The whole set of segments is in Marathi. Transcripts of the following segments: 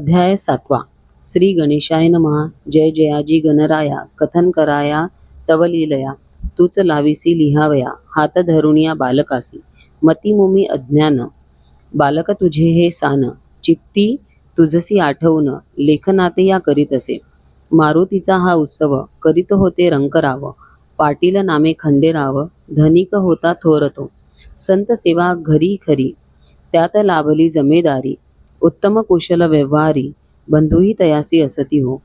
अध्याय 7. श्री गणेशाय नमः. जय जयाजी गणराया, कथन कराया तव लीलया. तूच लाविसी लिहावया, हात धरुनिया बालकासी. मतिमोमी अज्ञान, बालक तुझे हे सान. चित्ती तुझसी आठवून, लेखनाते या करीत असे. मारुतीचा हा उत्सव, करीत होते रंकराव. पाटील नामे खंडेराव, धनिक होता थोर तो. संत सेवा घरी खरी, त्यात लाभली जमेदारी. उत्तम कुशल व्यवहारी, बंधुही तयासी असती हो.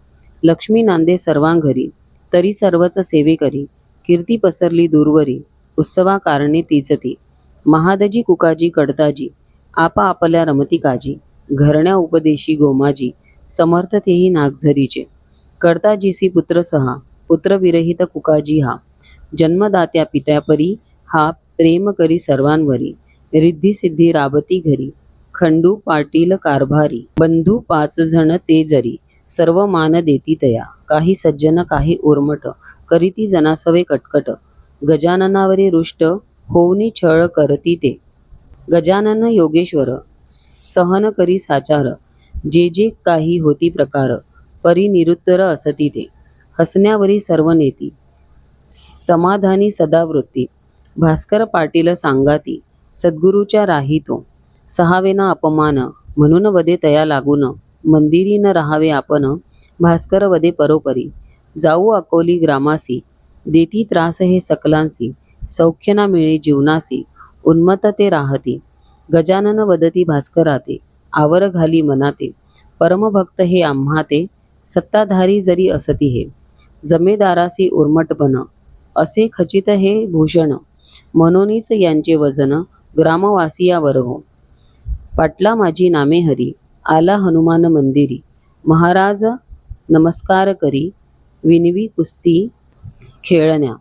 लक्ष्मी नांदे सर्वांघरी, तरी सर्वच सेवे करी. कीर्ती पसरली दूरवरी, उत्सवा कारणे तीच ती. महादजी कुकाजी कडताजी, आपा आपल्या रमती काजी. घरण्या उपदेशी गोमाजी, समर्थ तेही नागझरीचे. कडताजीसी पुत्र सहा, पुत्र विरहित कुकाजी हा. जन्मदात्या पित्यापरी, हा प्रेम करी सर्वांवरी. रिद्धी सिद्धी राबती घरी, खंडू पाटील कारभारी. बंधू 5 जण ते जरी, सर्व मान देती तया. काही सज्जन काही उर्मट, करीती जनासवे कटकट. गजाननावरी रुष्ट, होऊनी छळ करती ते. गजानन योगेश्वर, सहन करी साचार. जे जे काही होती प्रकार, परी निरुत्तर असती ते. हसण्यावरी सर्व नेती, समाधानी सदावृत्ती. भास्कर पाटील सांगाती, सद्गुरूच्या राही तो. सहावेना अपमान, म्हणून वदे तया लागून. मंदिरी न राहावे आपण, भास्कर वदे परोपरी. जाऊ अकोली ग्रामासी, देती त्रास हे सकलांसी. सौख्य ना मिळे जीवनासी, उन्मत्त ते राहती. गजानन वदती भास्कराते, आवर घाली मनाते. परमभक्त हे आम्हा ते, सत्ताधारी जरी असती हे. जमेदारासी उर्मटपण, असे खचित हे भूषण. म्हणूनच यांचे वजन, ग्रामवासियावर हो. पाटला माझी नामे हरी, आला हनुमान मंदिरी. महाराज नमस्कार करी, विनवी कुस्ती खेळण्या.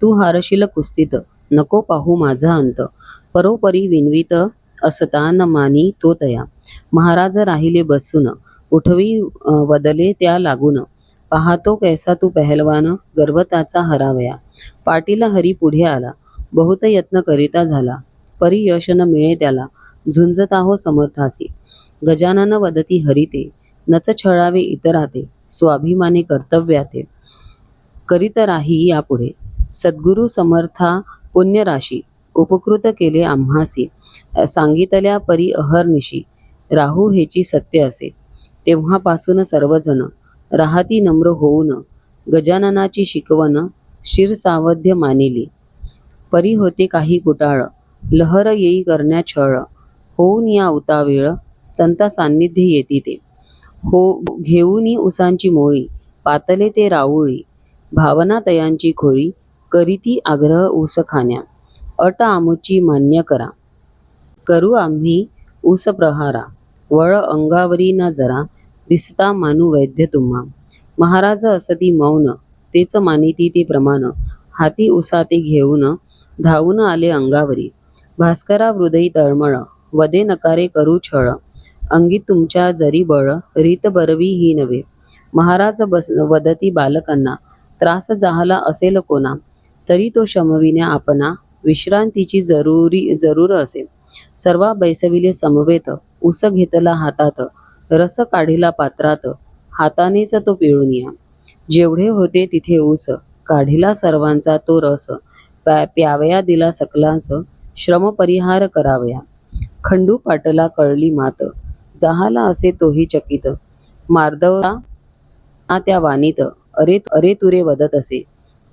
तू हारशील कुस्तीत, नको पाहू माझा अंत. परोपरी विनवीत असता न मानी तो तया. महाराज राहिले बसून, उठवी वदले त्या लागून. पाहतो कैसा तू पहलवान, गर्व त्याचा हरावया. पाटील हरी पुढे आला, बहुत यत्न करिता झाला. परी यश न मिळे त्याला, झुंजता हो समर्थासी. गजानन वदती हरिते, नच छळावे इतराते. स्वाभिमानी कर्तव्याते, करीत राही यापुढे. सद्गुरु समर्था पुण्यराशी, उपकृत केले आम्हासी. सांगितल्या परी अहर्निशी, राहू हेची सत्य असे. तेव्हापासून सर्वजण, राहती नम्र होऊन. गजाननाची शिकवण, शिरसावध्य मानिली. परी होते काही कुटाळ, लहर येई करण्या छळ. होऊन या उतावीळ, संता सान्निध्य येती ते. हो घेऊनी उसांची मोळी, पातले ते राऊळी. भावना तयांची खोळी, करीती आग्रह ऊस खाण्या. अट आमुची मान्य करा, करू आम्ही ऊस प्रहारा. वळ अंगावरी ना जरा, दिसता मानू वैद्य तुम्हा. महाराज असती मौन, तेच मानिती ते प्रमाण. हाती उसाते घेऊन, धावून आले अंगावरी. भास्करा हृदयी तळमळ, वदे नकारे करू छळ. अंगी तुमच्या जरी बळ, रीत बरवी ही नव्हे. महाराज वदती बालकांना, त्रास जाहला असेल कोणा. तरी तो शमविण्या आपणा, विश्रांतीची जरूर असे. सर्वा बैसविले समवेत, ऊस घेतला हातात. रस काढिला पात्रात, हातानेच तो पिळूनिया. जेवढे होते तिथे ऊस, काढिला सर्वांचा तो रस. प्यावया दिला सकलांस, श्रम परिहार करावया. खंडू पाटला कळली मात, जाहाला असे तोही चकित. मार्दवला त्या वाणीत, अरे तुरे वदत असे.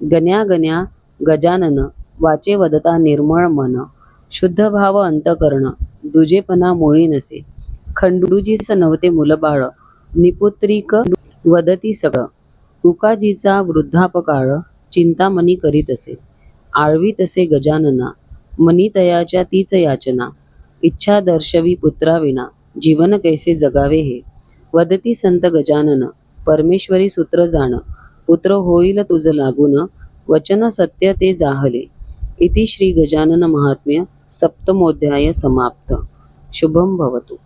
गण्या गण्या गजानन, वाचे वदता निर्मळ मन. शुद्ध भाव अंतकरण, दुजेपणा मुळी नसे. खंडूजीस नव्हते मुलबाळ, निपुत्रिक वदती सगळ. तुकाजीचा वृद्धापकाळ, चिंतामणी करीत असे. आळवी तसे गजानना, मनी तयाच्या तीच याचना. इच्छा दर्शवी पुत्राविना, जीवन कैसे जगावे हे. वदती संत गजानन, परमेश्वरी सूत्र जाण. पुत्र होईल तुझ लागून, वचन सत्य ते जाहले. इति श्री गजानन महात्म्य सप्तमोध्याय समाप्त. शुभम भवतु.